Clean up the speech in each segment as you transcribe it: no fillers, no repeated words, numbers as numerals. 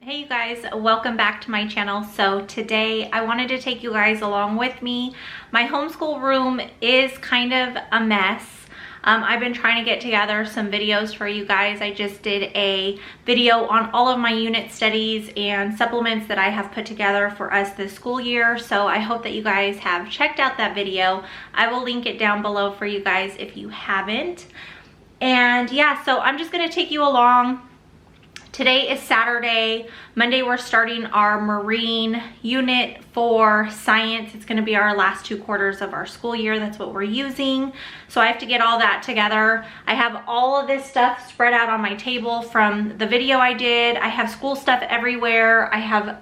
Hey you guys, welcome back to my channel. So today I wanted to take you guys along with me. My homeschool room is kind of a mess. I've been trying to get together some videos for you guys. I just did a video on all of my unit studies and supplements that I have put together for us this school year. So I hope that you guys have checked out that video. I will link it down below for you guys if you haven't. And yeah, so I'm just gonna take you along. Today is Saturday. Monday we're starting our marine unit for science. It's going to be our last 2 quarters of our school year. That's what we're using. So I have to get all that together. I have all of this stuff spread out on my table from the video I did. I have school stuff everywhere. I have,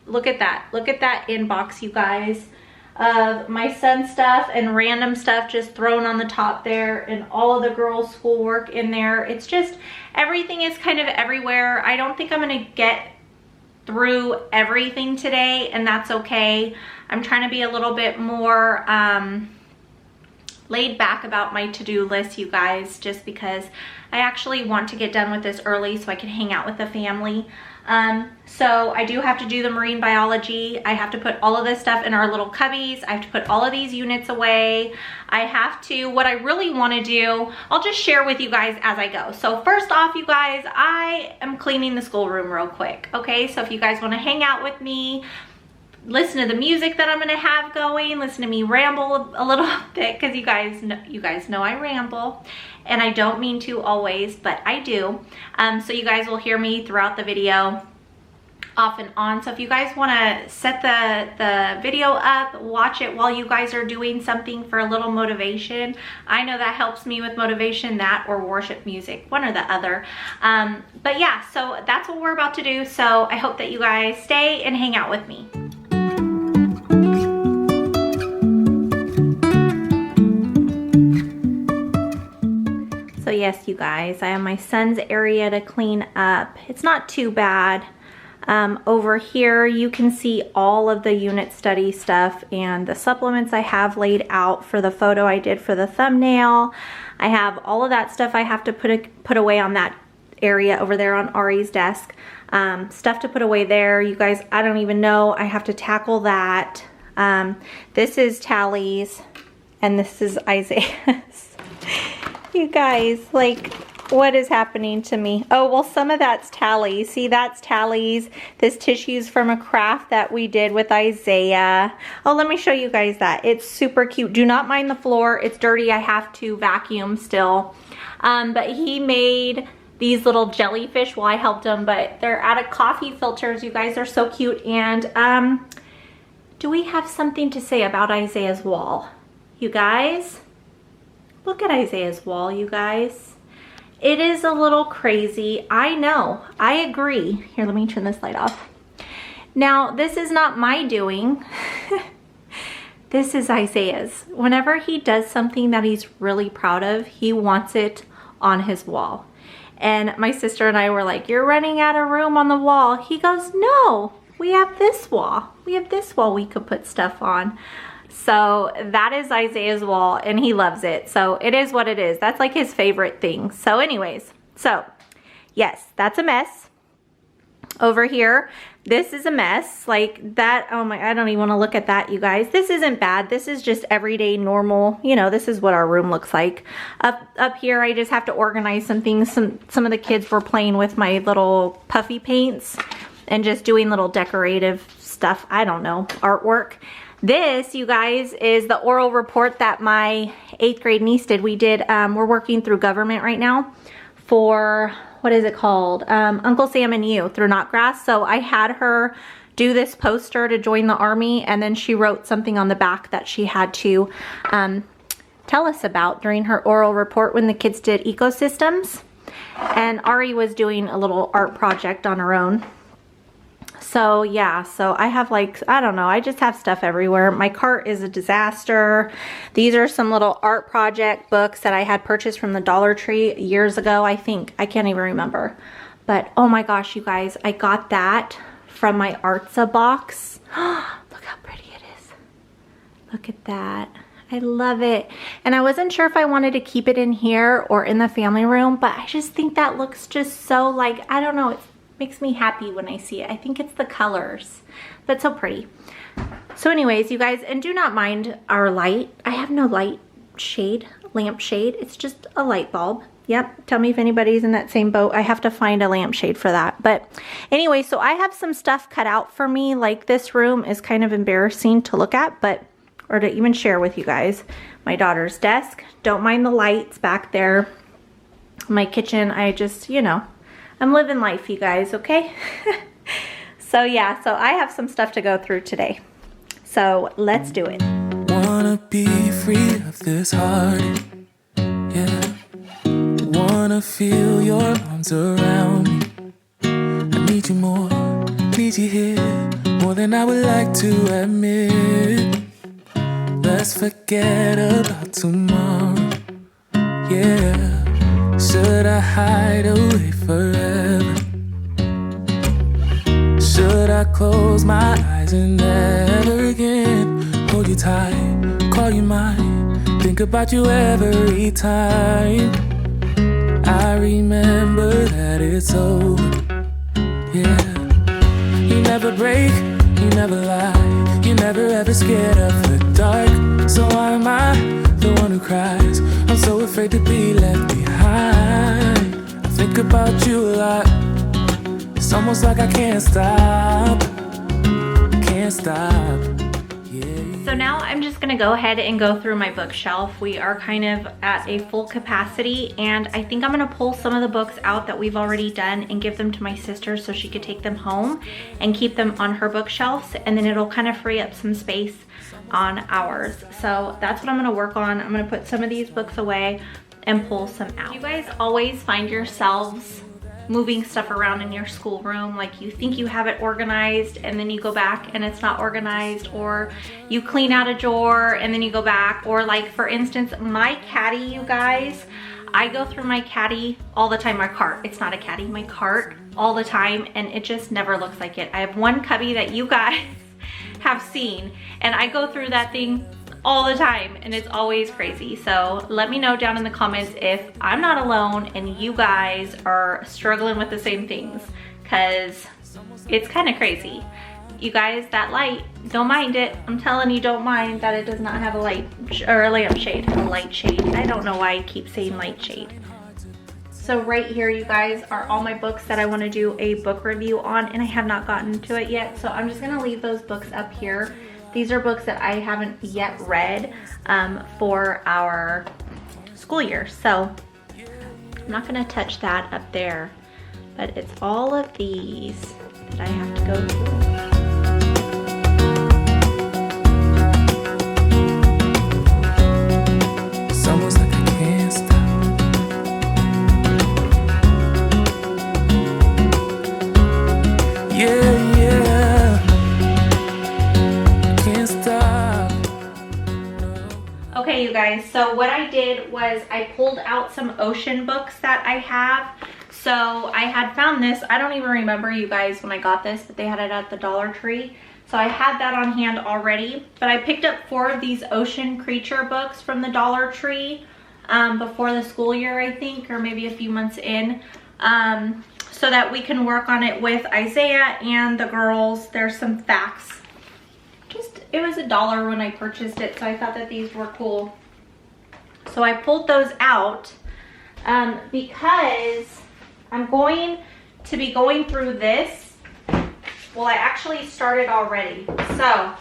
look at that inbox, you guys, of my son's stuff and random stuff just thrown on the top there, and all of the girls' schoolwork in there. It's just, everything is kind of everywhere. I don't think I'm gonna get through everything today, and that's okay. I'm trying to be a little bit more laid back about my to-do list, you guys, just because I actually want to get done with this early so I can hang out with the family. So I do have to do the marine biology. I have to put all of this stuff in our little cubbies. I have to put all of these units away. I have to, what I really want to do, I'll just share with you guys as I go. So first off, you guys, I am cleaning the schoolroom real quick. Okay, so if you guys want to hang out with me, listen to the music that I'm going to have going, listen to me ramble a little bit, because you guys know I ramble, and I don't mean to always, but I do. So you guys will hear me throughout the video off and on. So if you guys want to set the video up, watch it while you guys are doing something for a little motivation. I know that helps me with motivation, that or worship music, one or the other. But yeah, so that's what we're about to do. So I hope that you guys stay and hang out with me. So yes, you guys, I have my son's area to clean up. It's not too bad. Over here, you can see all of the unit study stuff and the supplements I have laid out for the photo I did for the thumbnail. I have all of that stuff I have to put away on that area over there on Ari's desk. Stuff to put away there. You guys, I don't even know. I have to tackle that. This is Tally's, and this is Isaiah's. You guys, like, what is happening to me? Oh, well, some of that's Tally's. See, that's Tally's. This tissue's from a craft that we did with Isaiah. Oh, let me show you guys that. It's super cute. Do not mind the floor. It's dirty. I have to vacuum still. But he made these little jellyfish while I helped him, but they're out of coffee filters. You guys are so cute. And do we have something to say about Isaiah's wall? You guys? Look at Isaiah's wall, you guys. It is a little crazy. I know. I agree. Here, let me turn this light off. Now, this is not my doing. This is Isaiah's. Whenever he does something that he's really proud of, he wants it on his wall. And my sister and I were like, you're running out of room on the wall. He goes, no, we have this wall. We have this wall we could put stuff on. So that is Isaiah's wall, and he loves it. So it is what it is. That's like his favorite thing. So anyways, so yes, that's a mess. Over here, this is a mess. Like that, oh my, I don't even want to look at that, you guys. This isn't bad. This is just everyday normal, you know, this is what our room looks like. Up here, I just have to organize some things. Some of the kids were playing with my little puffy paints and just doing little decorative stuff. I don't know, artwork. This, you guys, is the oral report that my 8th grade niece did. We're working through government right now for, what is it called? Uncle Sam and You through Notgrass. So I had her do this poster to join the Army, and then she wrote something on the back that she had to tell us about during her oral report when the kids did ecosystems. And Ari was doing a little art project on her own. So yeah, so I have like, I don't know, I just have stuff everywhere. My cart is a disaster. These are some little art project books that I had purchased from the Dollar Tree years ago, I think. I can't even remember. But oh my gosh, you guys, I got that from my Artza box. Look how pretty it is. Look at that. I love it. And I wasn't sure if I wanted to keep it in here or in the family room, but I just think that looks just so, like, I don't know, makes me happy when I see it. I think it's the colors, but so pretty. So anyways, you guys, and do not mind our light. I have no light shade, lamp shade. It's just a light bulb. Yep, tell me if anybody's in that same boat. I have to find a lampshade for that. But anyway, so I have some stuff cut out for me. Like this room is kind of embarrassing to look at, but, or to even share with you guys. My daughter's desk, don't mind the lights back there. My kitchen, I just, you know, I'm living life, you guys, okay? So yeah, so I have some stuff to go through today. So let's do it. Wanna be free of this heart, yeah. Wanna feel your arms around me. I need you more, need you here, more than I would like to admit. Let's forget about tomorrow, yeah. Should I hide away forever? Should I close my eyes and never again hold you tight, call you mine, think about you every time? I remember that it's over, yeah. You never break, you never lie, you're never ever scared of the dark. So why am I the one who cries? I'm so afraid to be left behind. I think about you a lot. It's almost like I can't stop, can't stop. So now I'm just gonna go ahead and go through my bookshelf. We are kind of at a full capacity, and I think I'm gonna pull some of the books out that we've already done and give them to my sister so she could take them home and keep them on her bookshelves, and then it'll kind of free up some space on ours. So that's what I'm gonna work on. I'm gonna put some of these books away and pull some out. You guys always find yourselves moving stuff around in your schoolroom, like you think you have it organized and then you go back and it's not organized, or you clean out a drawer and then you go back, or like for instance, my caddy, you guys, I go through my caddy all the time, my cart, it's not a caddy, my cart all the time, and it just never looks like it. I have one cubby that you guys have seen, and I go through that thing all the time and it's always crazy. So let me know down in the comments if I'm not alone and you guys are struggling with the same things, because it's kind of crazy. You guys, that light, don't mind it. I'm telling you, don't mind that it does not have a light or a lamp shade, a light shade. I don't know why I keep saying light shade. So right here, you guys, are all my books that I want to do a book review on, and I have not gotten to it yet. So I'm just gonna leave those books up here. These are books that I haven't yet read for our school year. So I'm not gonna touch that up there, but it's all of these that I have to go through. It's almost like I can't stop. Yeah, yeah. Okay, you guys, so what I did was I pulled out some ocean books that I have. So I had found this, I don't even remember, you guys, when I got this, but they had it at the Dollar Tree. So I had that on hand already, but I picked up 4 of these ocean creature books from the Dollar Tree before the school year, I think, or maybe a few months in, so that we can work on it with Isaiah and the girls. There's some facts. It was $1 when I purchased it, so I thought that these were cool. So I pulled those out because I'm going to be going through this. Well, I actually started already. So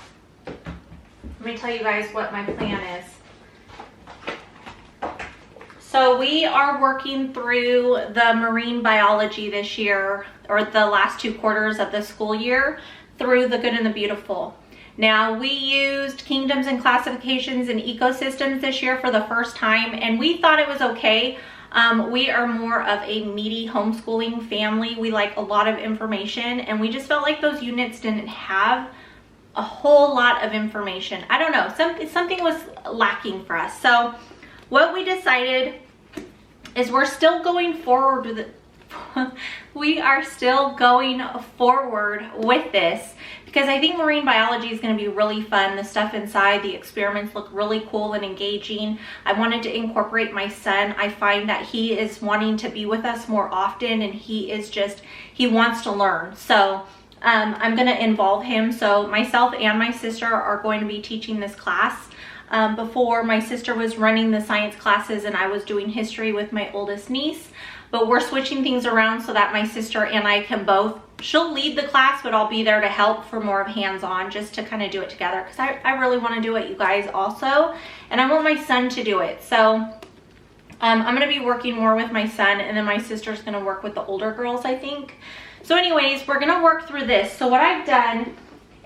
let me tell you guys what my plan is. So we are working through the marine biology this year, or the last 2 quarters of the school year, through The Good and the Beautiful. Now, we used kingdoms and classifications and ecosystems this year for the first time, and we thought it was okay. We are more of a meaty homeschooling family. We like a lot of information, and we just felt like those units didn't have a whole lot of information. I don't know, something was lacking for us. So what we decided is we're still going forward with it. we are still going forward with this because I think marine biology is going to be really fun. The stuff inside, the experiments look really cool and engaging. I wanted to incorporate my son. I find that he is wanting to be with us more often, and he wants to learn. So I'm going to involve him. So myself and my sister are going to be teaching this class. Before, my sister was running the science classes and I was doing history with my oldest niece. But we're switching things around so that my sister and I can both, she'll lead the class, but I'll be there to help for more of hands-on, just to kind of do it together, because I really want to do it, you guys, also. And I want my son to do it. So I'm going to be working more with my son, and then my sister's going to work with the older girls, I think. So anyways, we're going to work through this. So what I've done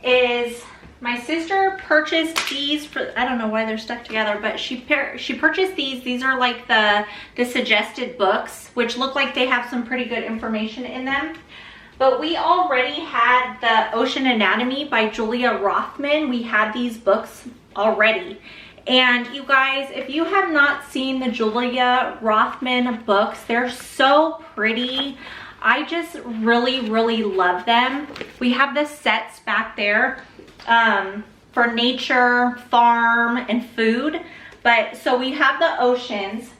is my sister purchased these for, I don't know why they're stuck together, but she purchased these. These are like the suggested books, which look like they have some pretty good information in them. But we already had the Ocean Anatomy by Julia Rothman. We had these books already. And you guys, if you have not seen the Julia Rothman books, they're so pretty. I just really, really love them. We have the sets back there for nature, farm, and food. But so we have the oceans.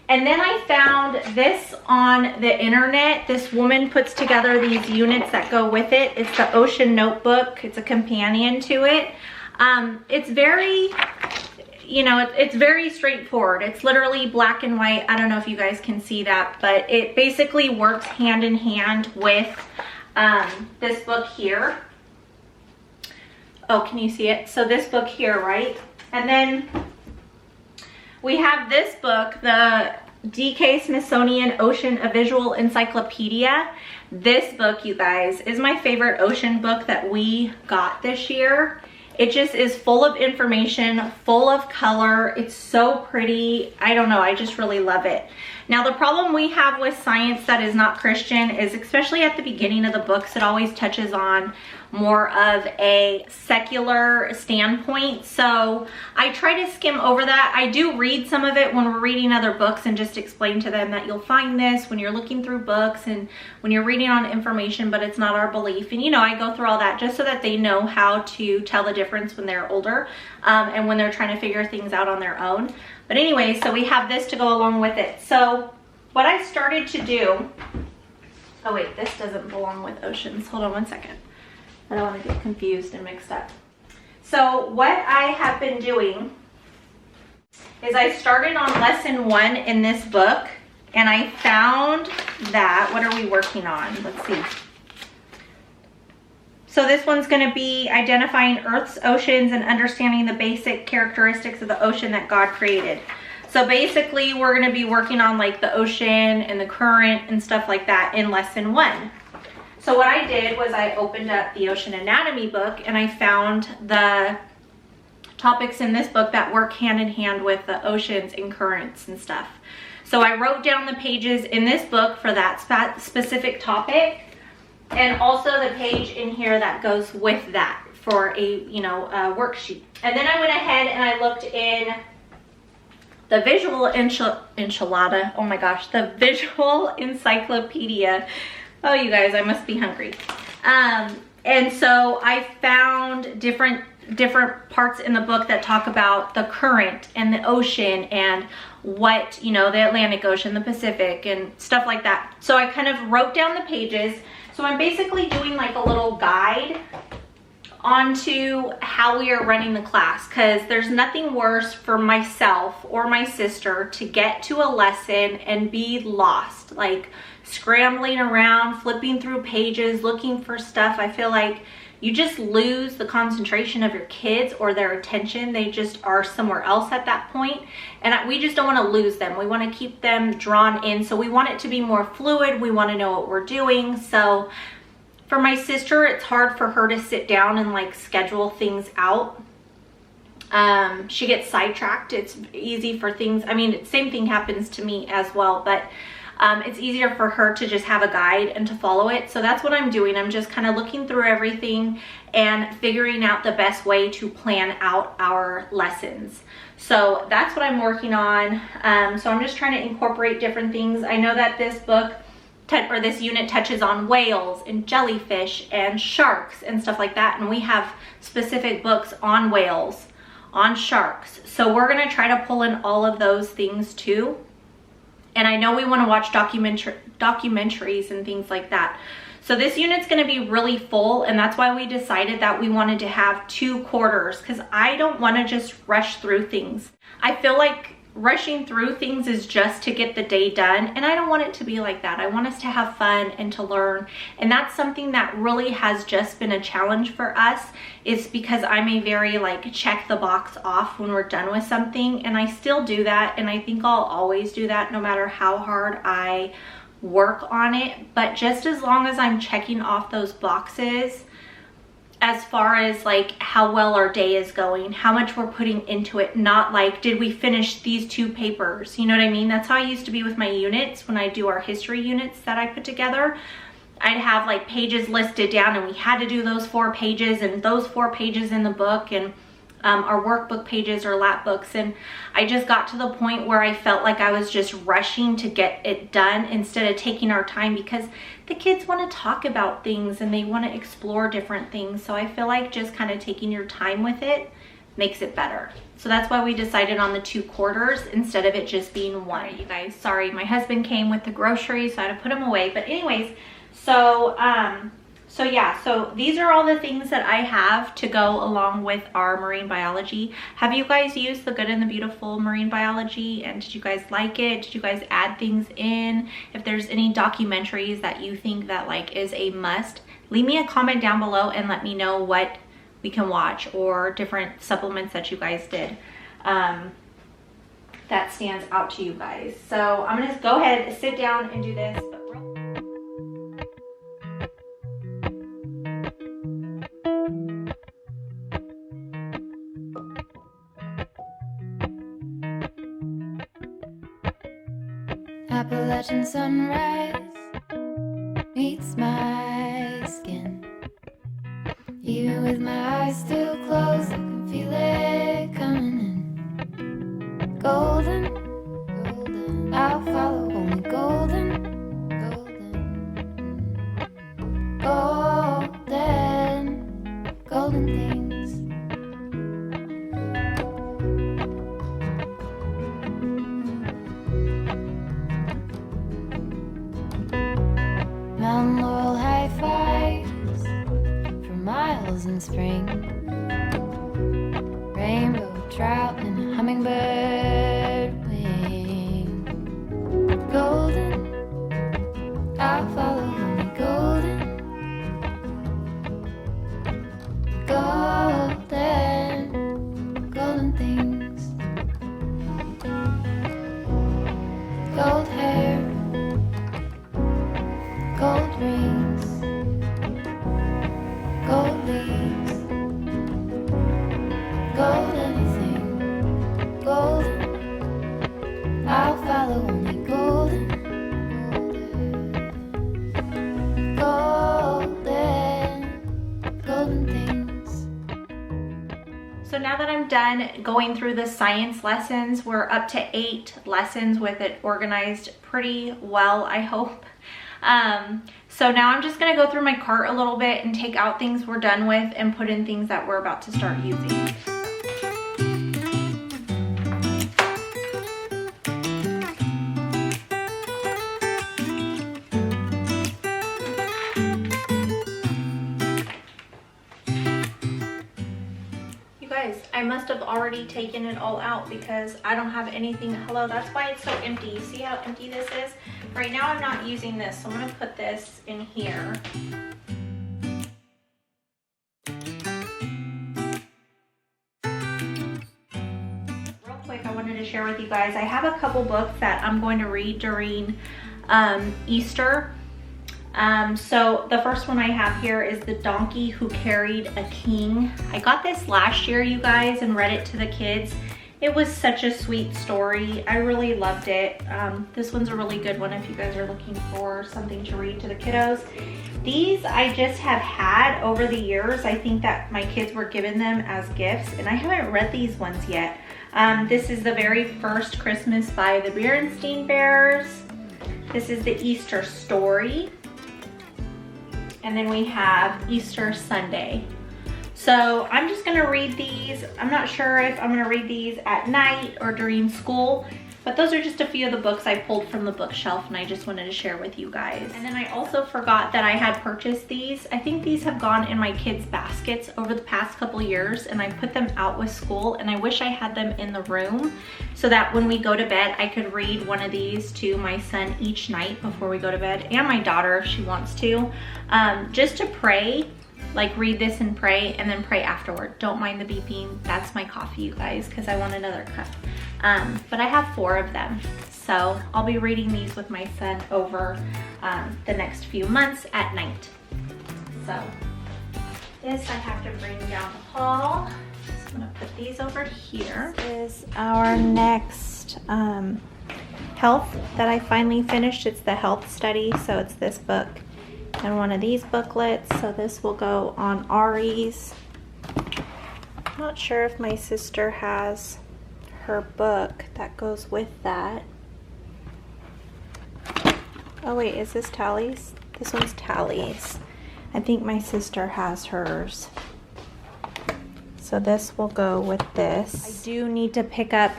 And then I found this on the internet. This woman puts together these units that go with it. It's the Ocean Notebook. It's a companion to it. It's very, you know, it's very straightforward. It's literally black and white. I don't know if you guys can see that, but it basically works hand in hand with this book here. Oh, can you see it? So this book here, right? And then we have this book, the DK Smithsonian Ocean, a Visual Encyclopedia. This book, you guys, is my favorite ocean book that we got this year. It just is full of information, full of color. It's so pretty. I don't know, I just really love it. Now, the problem we have with science that is not Christian is, especially at the beginning of the books, it always touches on more of a secular standpoint. So I try to skim over that. I do read some of it when we're reading other books and just explain to them that you'll find this when you're looking through books and when you're reading on information, but it's not our belief. And you know, I go through all that just so that they know how to tell the difference when they're older and when they're trying to figure things out on their own. But anyway, so we have this to go along with it. So what I started to do, oh wait, this doesn't belong with oceans. Hold on one second. I don't want to get confused and mixed up. So what I have been doing is I started on lesson 1 in this book, and I found that, what are we working on? Let's see. So this one's going to be identifying Earth's oceans and understanding the basic characteristics of the ocean that God created. So basically we're going to be working on like the ocean and the current and stuff like that in lesson 1. So what I did was I opened up the Ocean Anatomy book and I found the topics in this book that work hand in hand with the oceans and currents and stuff. So I wrote down the pages in this book for that specific topic, and also the page in here that goes with that for a, you know, worksheet. And then I went ahead and I looked in the visual enchilada. Oh my gosh, the visual encyclopedia. Oh, you guys, I must be hungry. And so I found different parts in the book that talk about the current and the ocean and what, you know, the Atlantic Ocean, the Pacific, and stuff like that. So I kind of wrote down the pages. So I'm basically doing like a little guide onto how we are running the class, because there's nothing worse for myself or my sister to get to a lesson and be lost, like scrambling around, flipping through pages, looking for stuff. I feel like you just lose the concentration of your kids or their attention. They just are somewhere else at that point. And we just don't want to lose them. We want to keep them drawn in. So we want it to be more fluid. We want to know what we're doing. So for my sister, it's hard for her to sit down and like schedule things out. She gets sidetracked. It's easy for things. I mean, same thing happens to me as well, but it's easier for her to just have a guide and to follow it. So that's what I'm doing. I'm just kind of looking through everything and figuring out the best way to plan out our lessons. So that's what I'm working on. So I'm just trying to incorporate different things. I know that this book or this unit touches on whales and jellyfish and sharks and stuff like that. And we have specific books on whales, on sharks. So we're gonna try to pull in all of those things too. And I know we wanna watch documentaries and things like that. So this unit's gonna be really full, and that's why we decided that we wanted to have 2 quarters, because I don't wanna just rush through things. I feel like rushing through things is just to get the day done, and I don't want it to be like that. I want us to have fun and to learn, and that's something that really has just been a challenge for us, is because I'm a very like check the box off when we're done with something, and I still do that, and I think I'll always do that no matter how hard I work on it. But just as long as I'm checking off those boxes as far as like how well our day is going, how much we're putting into it, not like, did we finish these 2 papers? You know what I mean? That's how I used to be with my units. When I do our history units that I put together, I'd have like pages listed down, and we had to do those 4 pages and those 4 pages in the book, and our workbook pages or lap books. And I just got to the point where I felt like I was just rushing to get it done instead of taking our time, because the kids want to talk about things and they want to explore different things. So I feel like just kind of taking your time with it makes it better. So that's why we decided on the 2 quarters instead of it just being 1. Right, you guys, sorry, my husband came with the groceries, so I had to put them away. But anyways, so yeah, so these are all the things that I have to go along with our marine biology. Have you guys used the Good and the Beautiful marine biology, and did you guys like it? Did you guys add things in? If there's any documentaries that you think that like is a must, leave me a comment down below and let me know what we can watch, or different supplements that you guys did that stands out to you guys. So I'm gonna go ahead and sit down and do this. Appalachian sunrise meets my skin. Even with my eyes still closed, I can feel it coming in. Golden, golden, I'll follow only golden, golden, golden, golden things. Mountain laurel high fives for miles in spring. Rainbow trout and a hummingbird wing. Golden, I'll follow only golden, golden, golden things. Gold hair, gold rings, gold leaves, gold anything, golden, I'll follow only golden, golden, golden things. So now that I'm done going through the science lessons, we're up to 8 lessons with it organized pretty well, I hope. So now I'm just gonna go through my cart a little bit and take out things we're done with and put in things that we're about to start using. You guys, I must have already taken it all out because I don't have anything. Hello, that's why it's so empty. You see how empty this is? Right now I'm not using this, so I'm gonna put this in here. Real quick, I wanted to share with you guys, I have a couple books that I'm going to read during Easter. So the first one I have here is The Donkey Who Carried a King. I got this last year, you guys, and read it to the kids, It was such a sweet story. I really loved it. This one's a really good one if you guys are looking for something to read to the kiddos. These I just have had over the years. I think that my kids were given them as gifts, and I haven't read these ones yet. This is the very first Christmas by the Berenstain Bears. This is the Easter Story. And then we have Easter Sunday. So I'm just gonna read these. I'm not sure if I'm gonna read these at night or during school, but those are just a few of the books I pulled from the bookshelf and I just wanted to share with you guys. And then I also forgot that I had purchased these. I think these have gone in my kids' baskets over the past couple years, and I put them out with school, and I wish I had them in the room so that when we go to bed, I could read one of these to my son each night before we go to bed, and my daughter if she wants to, just to pray. Like read this and pray, and then pray afterward. Don't mind the beeping. That's my coffee, you guys, because I want another cup. But I have 4 of them. So I'll be reading these with my son over the next few months at night. So this I have to bring down the hall. So I'm gonna put these over here. This is our next health that I finally finished. It's the health study, so it's this book and one of these booklets. So this will go on Ari's. I'm not sure if my sister has her book that goes with that. Oh wait, is this Tally's? This one's Tally's. I think my sister has hers. So this will go with this. I do need to pick up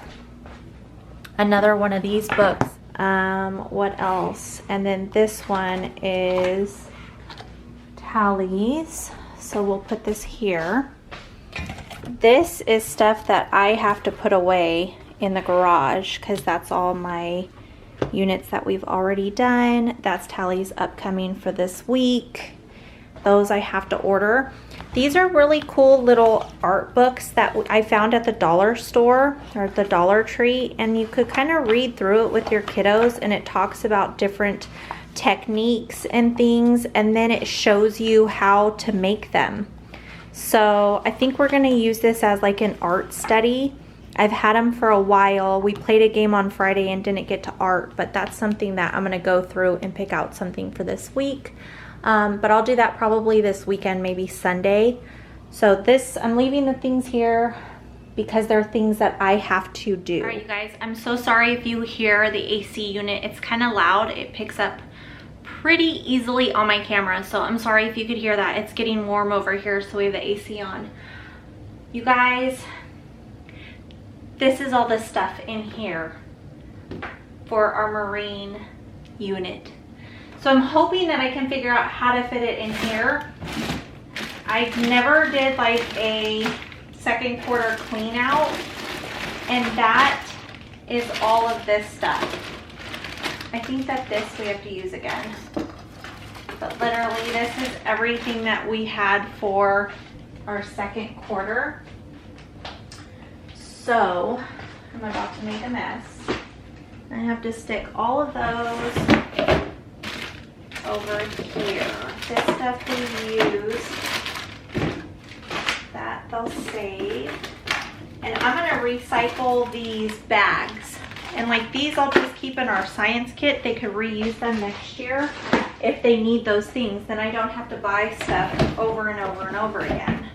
another one of these books. What else? And then this one is Tally's. So we'll put this here. This is stuff that I have to put away in the garage because that's all my units that we've already done. That's Tally's upcoming for this week. Those I have to order. These are really cool little art books that I found at the dollar store or the Dollar Tree, and you could kind of read through it with your kiddos, and it talks about different techniques and things, and then it shows you how to make them. So I think we're gonna use this as like an art study. I've had them for a while. We played a game on Friday and didn't get to art, but that's something that I'm gonna go through and pick out something for this week. But I'll do that probably this weekend, maybe Sunday. So this, I'm leaving the things here because they're things that I have to do. All right, you guys, I'm so sorry if you hear the AC unit. It's kind of loud. It picks up pretty easily on my camera, so I'm sorry if you could hear that. It's getting warm over here, so we have the AC on. You guys, this is all the stuff in here for our Marine unit. So I'm hoping that I can figure out how to fit it in here. I never did like a second quarter clean out, and that is all of this stuff. I think that this we have to use again. But literally this is everything that we had for our second quarter. So I'm about to make a mess. I have to stick all of those over here. This stuff we use, that they'll save. And I'm gonna recycle these bags. And like these I'll just keep in our science kit. They could reuse them next year if they need those things. Then I don't have to buy stuff over and over and over again.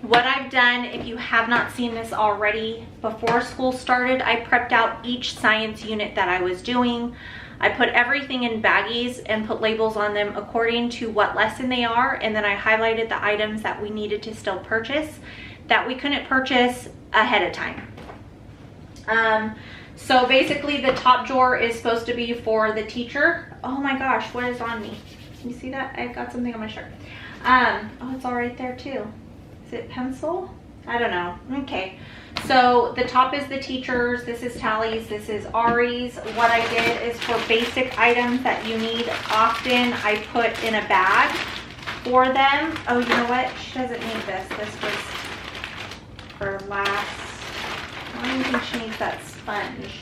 What I've done, if you have not seen this already, before school started, I prepped out each science unit that I was doing. I put everything in baggies and put labels on them according to what lesson they are, and then I highlighted the items that we needed to still purchase that we couldn't purchase ahead of time. So basically the top drawer is supposed to be for the teacher. Oh my gosh, what is on me? You see that? I've got something on my shirt. Oh, it's all right there too. Is it pencil? I don't know. Okay. So the top is the teacher's, this is Tally's, this is Ari's. What I did is for basic items that you need often, I put in a bag for them. Oh, you know what? She doesn't need this. This was for last. I don't even think she needs that sponge.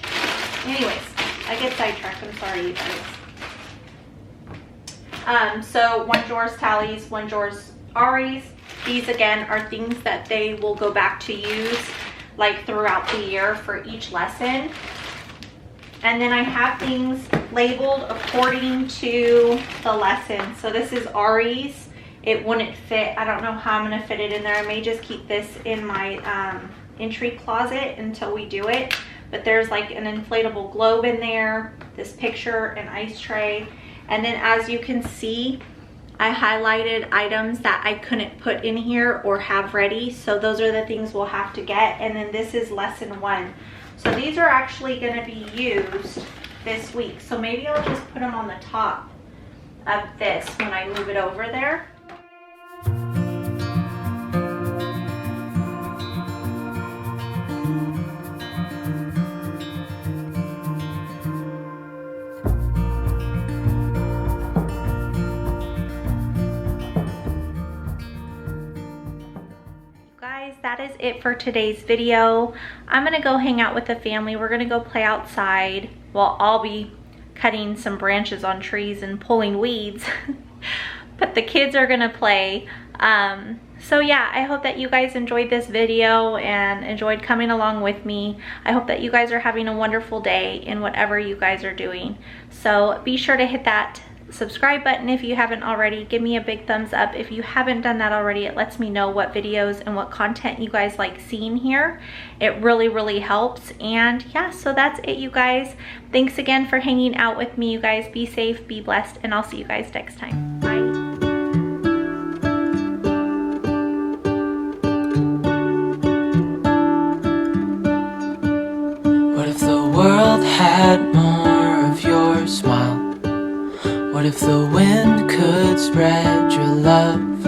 Anyways, I get sidetracked. I'm sorry, you guys. So one drawer's Tally's, one drawer's Ari's. These again are things that they will go back to use like throughout the year for each lesson. And then I have things labeled according to the lesson. So this is Ari's. It wouldn't fit. I don't know how I'm going to fit it in there. I may just keep this in my entry closet until we do it. But there's like an inflatable globe in there, this picture, an ice tray. And then as you can see, I highlighted items that I couldn't put in here or have ready. So those are the things we'll have to get. And then this is lesson 1. So these are actually going to be used this week. So maybe I'll just put them on the top of this when I move it over there. That is it for today's video. I'm gonna go hang out with the family. We're gonna go play outside. Well, I'll be cutting some branches on trees and pulling weeds, but the kids are gonna play. So yeah, I hope that you guys enjoyed this video and enjoyed coming along with me. I hope that you guys are having a wonderful day in whatever you guys are doing. So be sure to hit that subscribe button if you haven't already. Give me a big thumbs up if you haven't done that already. It lets me know what videos and what content you guys like seeing here. It really helps. And yeah, so that's it, you guys. Thanks again for hanging out with me, you guys. Be safe, be blessed, and I'll see you guys next time. Bye. What if the world had more of your smile? What if the wind could spread your love?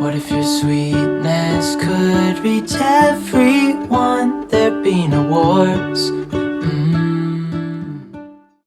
What if your sweetness could reach everyone? There'd be no wars,